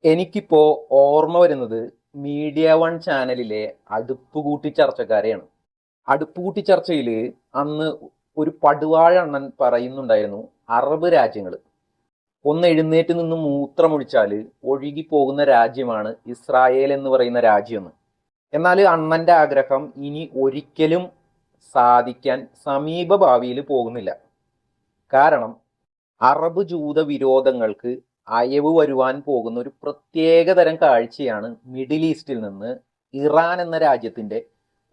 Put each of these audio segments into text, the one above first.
എനിക്കിപ്പോ ഓർമ്മ വരുന്നത് മീഡിയ വൺ ചാനലിലെ അടുപ്പുകൂട്ടി ചർച്ചക്കാരെയാണ്. അടുപ്പുകൂട്ടി ചർച്ചയിൽ അന്ന് ഒരു പടുവാഴ അണ്ണൻ പറയുന്നുണ്ടായിരുന്നു, അറബ് രാജ്യങ്ങൾ ഒന്ന് എഴുന്നേറ്റ് നിന്ന് മൂത്രമൊഴിച്ചാൽ ഒഴുകി പോകുന്ന രാജ്യമാണ് ഇസ്രായേൽ എന്ന് പറയുന്ന രാജ്യം. എന്നാൽ അണ്ണന്റെ ആഗ്രഹം ഇനി ഒരിക്കലും സാധിക്കാൻ സമീപ ഭാവിയിൽ പോകുന്നില്ല. കാരണം അറബ് ജൂത വിരോധങ്ങൾക്ക് അയവ് വരുവാൻ പോകുന്ന ഒരു പ്രത്യേക തരം കാഴ്ചയാണ് മിഡിൽ ഈസ്റ്റിൽ നിന്ന് ഇറാൻ എന്ന രാജ്യത്തിന്റെ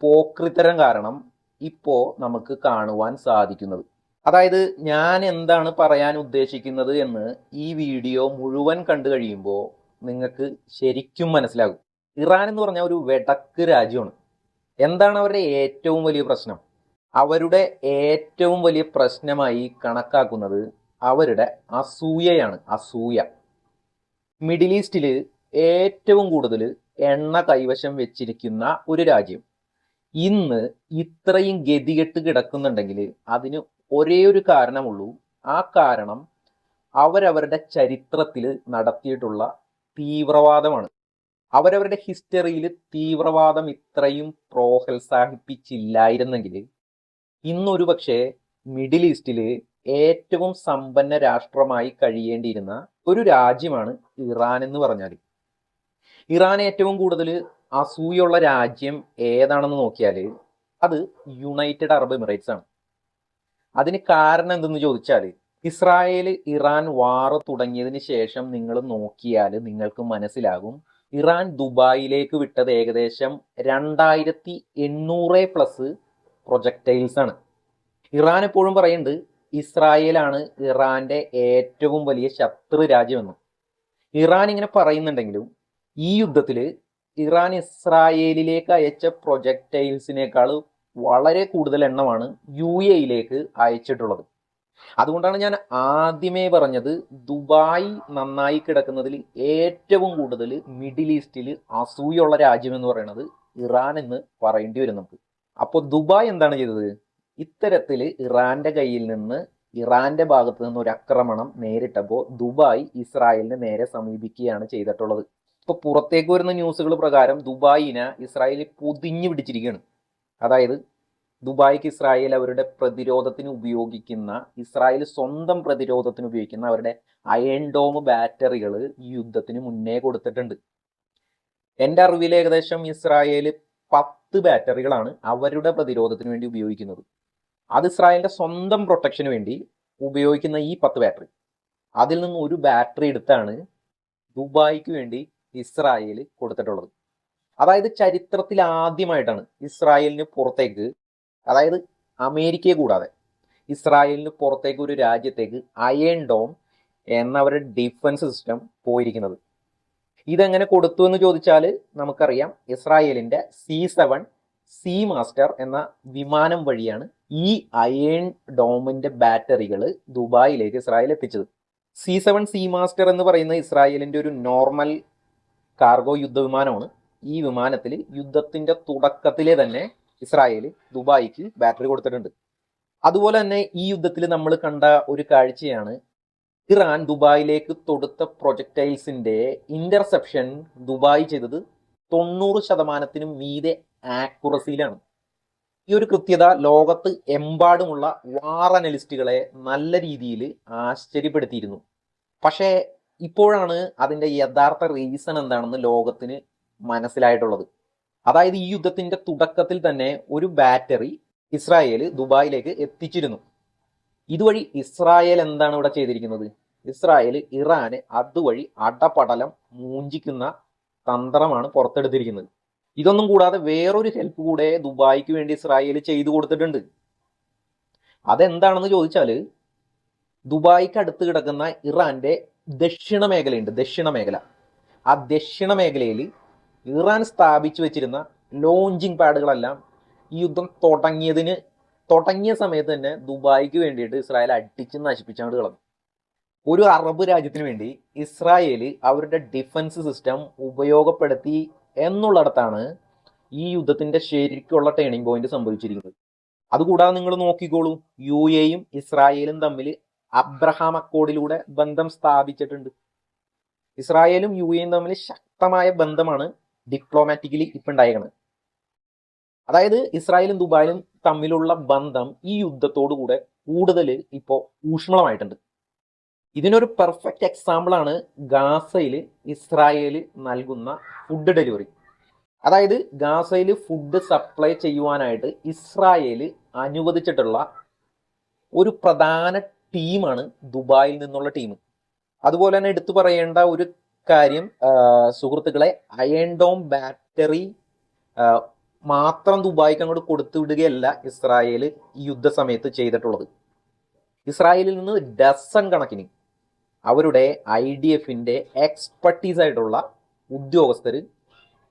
പോക്രിത്തരം കാരണം ഇപ്പോ നമുക്ക് കാണുവാൻ സാധിക്കുന്നത്. അതായത് ഞാൻ എന്താണ് പറയാൻ ഉദ്ദേശിക്കുന്നത് എന്ന് ഈ വീഡിയോ മുഴുവൻ കണ്ടു കഴിയുമ്പോൾ നിങ്ങൾക്ക് ശരിക്കും മനസ്സിലാകും. ഇറാൻ എന്ന് പറഞ്ഞാൽ ഒരു വെടക്ക് രാജ്യമാണ്. എന്താണ് അവരുടെ ഏറ്റവും വലിയ പ്രശ്നം? അവരുടെ ഏറ്റവും വലിയ പ്രശ്നമായി കണക്കാക്കുന്നത് അവരുടെ അസൂയയാണ്. അസൂയ. മിഡിൽ ഈസ്റ്റിൽ ഏറ്റവും കൂടുതൽ എണ്ണ കൈവശം വെച്ചിരിക്കുന്ന ഒരു രാജ്യം ഇന്ന് ഇത്രയും ഗതികെട്ട് കിടക്കുന്നുണ്ടെങ്കിൽ അതിന് ഒരേ ഒരു കാരണമുള്ളൂ. ആ കാരണം അവരവരുടെ ചരിത്രത്തിൽ നടത്തിയിട്ടുള്ള തീവ്രവാദമാണ്. അവരവരുടെ ഹിസ്റ്ററിയിൽ തീവ്രവാദം ഇത്രയും പ്രോത്സാഹിപ്പിച്ചില്ലായിരുന്നെങ്കിൽ ഇന്നൊരു പക്ഷേ മിഡിൽ ഈസ്റ്റിൽ ഏറ്റവും സമ്പന്ന രാഷ്ട്രമായി കഴിയേണ്ടിയിരുന്ന ഒരു രാജ്യമാണ് ഇറാൻ എന്ന് പറഞ്ഞാൽ. ഇറാൻ ഏറ്റവും കൂടുതൽ അസൂയുള്ള രാജ്യം ഏതാണെന്ന് നോക്കിയാൽ അത് യുണൈറ്റഡ് അറബ് എമിറേറ്റ്സ് ആണ്. അതിന് കാരണം എന്തെന്ന് ചോദിച്ചാൽ, ഇസ്രായേൽ ഇറാൻ വാർ തുടങ്ങിയതിന് ശേഷം നിങ്ങൾ നോക്കിയാൽ നിങ്ങൾക്ക് മനസ്സിലാകും, ഇറാൻ ദുബായിലേക്ക് വിട്ടത് ഏകദേശം 2800+ പ്രൊജക്ടൈൽസ് ആണ്. ഇറാൻ എപ്പോഴും പറയുന്നുണ്ട് ഇസ്രായേലാണ് ഇറാന്റെ ഏറ്റവും വലിയ ശത്രു രാജ്യമെന്ന്. ഇറാൻ ഇങ്ങനെ പറയുന്നുണ്ടെങ്കിലും ഈ യുദ്ധത്തിൽ ഇറാൻ ഇസ്രായേലിലേക്ക് അയച്ച പ്രൊജക്ടൈൽസിനേക്കാൾ വളരെ കൂടുതൽ എണ്ണമാണ് UAE-യിലേക്ക് അയച്ചിട്ടുള്ളത്. അതുകൊണ്ടാണ് ഞാൻ ആദ്യമേ പറഞ്ഞത്, ദുബായ് നന്നായി കിടക്കുന്നതിൽ ഏറ്റവും കൂടുതൽ മിഡിൽ ഈസ്റ്റിൽ അസൂയുള്ള രാജ്യം എന്ന് പറയുന്നത് ഇറാൻ എന്ന് പറയേണ്ടി വരും നമുക്ക്. അപ്പോൾ ദുബായ് എന്താണ് ചെയ്തത്? ഇത്തരത്തിൽ ഇറാന്റെ കയ്യിൽ നിന്ന്, ഇറാന്റെ ഭാഗത്ത് നിന്ന് ഒരു ആക്രമണം നേരിട്ടപ്പോൾ ദുബായ് ഇസ്രായേലിനെ നേരെ സമീപിക്കുകയാണ് ചെയ്തിട്ടുള്ളത്. ഇപ്പൊ പുറത്തേക്ക് വരുന്ന ന്യൂസുകൾ പ്രകാരം ദുബായിനെ ഇസ്രായേൽ പൊതിഞ്ഞു പിടിച്ചിരിക്കുകയാണ്. അതായത് ദുബായ്ക്ക് ഇസ്രായേൽ അവരുടെ പ്രതിരോധത്തിന് ഉപയോഗിക്കുന്ന, ഇസ്രായേൽ സ്വന്തം പ്രതിരോധത്തിന് ഉപയോഗിക്കുന്ന അവരുടെ അയൺ ഡോം ബാറ്ററികൾ ഈ യുദ്ധത്തിന് മുന്നേ കൊടുത്തിട്ടുണ്ട്. എൻ്റെ അറിവിൽ ഏകദേശം ഇസ്രായേൽ 10 ബാറ്ററികളാണ് അവരുടെ പ്രതിരോധത്തിന് വേണ്ടി ഉപയോഗിക്കുന്നത്. അത് ഇസ്രായേലിന്റെ സ്വന്തം പ്രൊട്ടക്ഷന് വേണ്ടി ഉപയോഗിക്കുന്ന ഈ 10 ബാറ്ററി, അതിൽ നിന്ന് ഒരു ബാറ്ററി എടുത്താണ് ദുബായ്ക്ക് വേണ്ടി ഇസ്രായേൽ കൊടുത്തിട്ടുള്ളത്. അതായത് ചരിത്രത്തിൽ ആദ്യമായിട്ടാണ് ഇസ്രായേലിന് പുറത്തേക്ക്, അതായത് അമേരിക്കയെ കൂടാതെ ഇസ്രായേലിന് പുറത്തേക്ക് ഒരു രാജ്യത്തേക്ക് അയൺ ഡോം എന്നവരുടെ ഡിഫൻസ് സിസ്റ്റം പോയിരിക്കുന്നത്. ഇതെങ്ങനെ കൊടുത്തു എന്ന് ചോദിച്ചാൽ നമുക്കറിയാം, ഇസ്രായേലിന്റെ C7 സീ മാസ്റ്റർ എന്ന വിമാനം വഴിയാണ് ഈ അയൺ ഡോമിന്റെ ബാറ്ററികൾ ദുബായിലേക്ക് ഇസ്രായേൽ എത്തിച്ചത്. C7 സീ മാസ്റ്റർ എന്ന് പറയുന്ന ഇസ്രായേലിന്റെ ഒരു നോർമൽ കാർഗോ യുദ്ധവിമാനമാണ്. ഈ വിമാനത്തിൽ യുദ്ധത്തിന്റെ തുടക്കത്തിലെ തന്നെ ഇസ്രായേൽ ദുബായിക്ക് ബാറ്ററി കൊടുത്തിട്ടുണ്ട്. അതുപോലെ തന്നെ ഈ യുദ്ധത്തിൽ നമ്മൾ കണ്ട ഒരു കാഴ്ചയാണ്, ഇറാൻ ദുബായിലേക്ക് തൊടുത്ത പ്രൊജക്ടൈൽസിന്റെ ഇന്റർസെപ്ഷൻ ദുബായ് ചെയ്തത് 90% മീതെ ആക്യുറസിയിലാണ്. ഈ ഒരു കൃത്യത ലോകത്ത് എമ്പാടുമുള്ള വാർ അനലിസ്റ്റുകളെ നല്ല രീതിയിൽ ആശ്ചര്യപ്പെടുത്തിയിരുന്നു. പക്ഷേ ഇപ്പോഴാണ് അതിന്റെ യഥാർത്ഥ റീസൺ എന്താണെന്ന് ലോകത്തിന് മനസ്സിലായിട്ടുള്ളത്. അതായത് ഈ യുദ്ധത്തിന്റെ തുടക്കത്തിൽ തന്നെ ഒരു ബാറ്ററി ഇസ്രായേൽ ദുബായിലേക്ക് എത്തിച്ചിരുന്നു. ഇതുവഴി ഇസ്രായേൽ എന്താണ് ഇവിടെ ചെയ്തിരിക്കുന്നത്? ഇസ്രായേൽ ഇറാന് അതുവഴി അടപടലം മൂഞ്ചിക്കുന്ന തന്ത്രമാണ് പുറത്തെടുത്തിരിക്കുന്നത്. ഇതൊന്നും കൂടാതെ വേറൊരു ഹെൽപ്പ് കൂടെ ദുബായിക്ക് വേണ്ടി ഇസ്രായേൽ ചെയ്തു കൊടുത്തിട്ടുണ്ട്. അതെന്താണെന്ന് ചോദിച്ചാൽ, ദുബായിക്ക് അടുത്ത് കിടക്കുന്ന ഇറാന്റെ ദക്ഷിണ മേഖലയുണ്ട്, ദക്ഷിണ മേഖല. ആ ദക്ഷിണ മേഖലയിൽ ഇറാൻ സ്ഥാപിച്ചു വെച്ചിരുന്ന ലോഞ്ചിങ് പാഡുകളെല്ലാം ഈ യുദ്ധം തുടങ്ങിയ സമയത്ത് തന്നെ ദുബായിക്ക് വേണ്ടിയിട്ട് ഇസ്രായേൽ അടിച്ച് നശിപ്പിച്ചാണ്ട് കളഞ്ഞു. ഒരു അറബ് രാജ്യത്തിന് വേണ്ടി ഇസ്രായേൽ അവരുടെ ഡിഫൻസ് സിസ്റ്റം ഉപയോഗപ്പെടുത്തി എന്നുള്ളിടത്താണ് ഈ യുദ്ധത്തിന്റെ ശരിക്കുള്ള ടേണിംഗ് പോയിന്റ് സംഭവിച്ചിരിക്കുന്നത്. അതുകൂടാതെ നിങ്ങൾ നോക്കിക്കോളൂ, UAE-യും ഇസ്രായേലും തമ്മിൽ അബ്രഹാം അക്കോർഡിലൂടെ ബന്ധം സ്ഥാപിച്ചിട്ടുണ്ട്. ഇസ്രായേലും യു എയും തമ്മിൽ ശക്തമായ ബന്ധമാണ് ഡിപ്ലോമാറ്റിക്കലി ഇപ്പം ഉണ്ടായേക്കുന്നത്. അതായത് ഇസ്രായേലും ദുബായിലും തമ്മിലുള്ള ബന്ധം ഈ യുദ്ധത്തോടു കൂടെ കൂടുതൽ ഇപ്പോൾ ഊഷ്മളമായിട്ടുണ്ട്. ഇതിനൊരു പെർഫെക്റ്റ് എക്സാമ്പിൾ ആണ് ഗാസയിൽ ഇസ്രായേൽ നൽകുന്ന ഫുഡ് ഡെലിവറി. അതായത് ഗാസയിൽ ഫുഡ് സപ്ലൈ ചെയ്യുവാനായിട്ട് ഇസ്രായേൽ അനുവദിച്ചിട്ടുള്ള ഒരു പ്രധാന ടീമാണ് ദുബായിൽ നിന്നുള്ള ടീം. അതുപോലെ തന്നെ എടുത്തു പറയേണ്ട ഒരു കാര്യം സുഹൃത്തുക്കളെ, അയൺ ഡോം ബാറ്ററി മാത്രം ദുബായിക്ക് അങ്ങോട്ട് കൊടുത്തു വിടുകയല്ല ഇസ്രായേൽ ഈ യുദ്ധസമയത്ത് ചെയ്തിട്ടുള്ളത്. ഇസ്രായേലിൽ നിന്ന് ഡസൺ കണക്കിന് അവരുടെ IDFന്റെ എക്സ്പെർട്ടീസ് ആയിട്ടുള്ള ഉദ്യോഗസ്ഥർ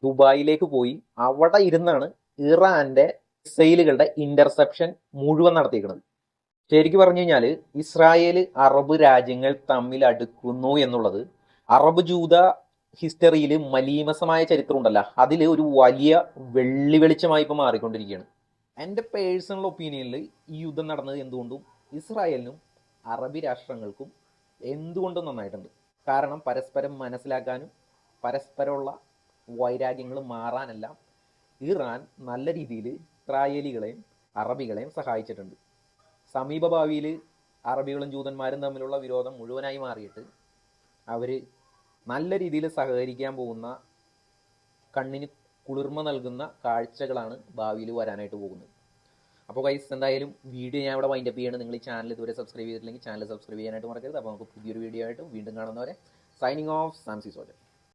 ദുബായിലേക്ക് പോയി അവിടെ ഇരുന്നാണ് ഇറാന്റെ മിസൈലുകളുടെ ഇന്റർസെപ്ഷൻ മുഴുവൻ നടത്തിയിരിക്കുന്നത്. ശരിക്കും പറഞ്ഞു കഴിഞ്ഞാൽ ഇസ്രായേൽ അറബ് രാജ്യങ്ങൾ തമ്മിൽ അടുക്കുന്നു എന്നുള്ളത് അറബ് ജൂത ഹിസ്റ്ററിയിൽ മലീമസമായ ചരിത്രം ഉണ്ടല്ലോ, അതിൽ ഒരു വലിയ വെള്ളിവെളിച്ചമായി ഇപ്പോൾ മാറിക്കൊണ്ടിരിക്കുകയാണ്. എൻ്റെ പേഴ്സണൽ ഒപ്പീനിയനിൽ ഈ യുദ്ധം നടന്നത് എന്തുകൊണ്ടും ഇസ്രായേലിനും അറബി രാഷ്ട്രങ്ങൾക്കും എന്തുകൊണ്ടും നന്നായിട്ടുണ്ട്. കാരണം പരസ്പരം മനസ്സിലാക്കാനും പരസ്പരമുള്ള വൈരാഗ്യങ്ങൾ മാറാനെല്ലാം ഇറാൻ നല്ല രീതിയിൽ ഇസ്രായേലികളെയും അറബികളെയും സഹായിച്ചിട്ടുണ്ട്. സമീപ ഭാവിയിൽ അറബികളും ജൂതന്മാരും തമ്മിലുള്ള വിരോധം മുഴുവനായി മാറിയിട്ട് അവർ നല്ല രീതിയിൽ സഹകരിക്കാൻ പോകുന്ന, കണ്ണിന് കുളിർമ നൽകുന്ന കാഴ്ചകളാണ് ഭാവിയിൽ വരാനായിട്ട് പോകുന്നത്. അപ്പോൾ ഗൈസ്, എന്തായാലും വീഡിയോ ഞാൻ ഇവിടെ വൈൻഡപ്പ് ചെയ്യണം. നിങ്ങൾ ഈ ചാനൽ ഇതുവരെ സബ്സ്ക്രൈബ് ചെയ്തിട്ടില്ലെങ്കിൽ ചാനൽ സബ്സ്ക്രൈബ് ചെയ്യാനായിട്ട് മറക്കരുത്. അപ്പോൾ നമുക്ക് പുതിയൊരു വീഡിയോ ആയിട്ട് വീണ്ടും കാണുന്നവരെ സൈനിങ് ഓഫ് സാംസി സോജൻ.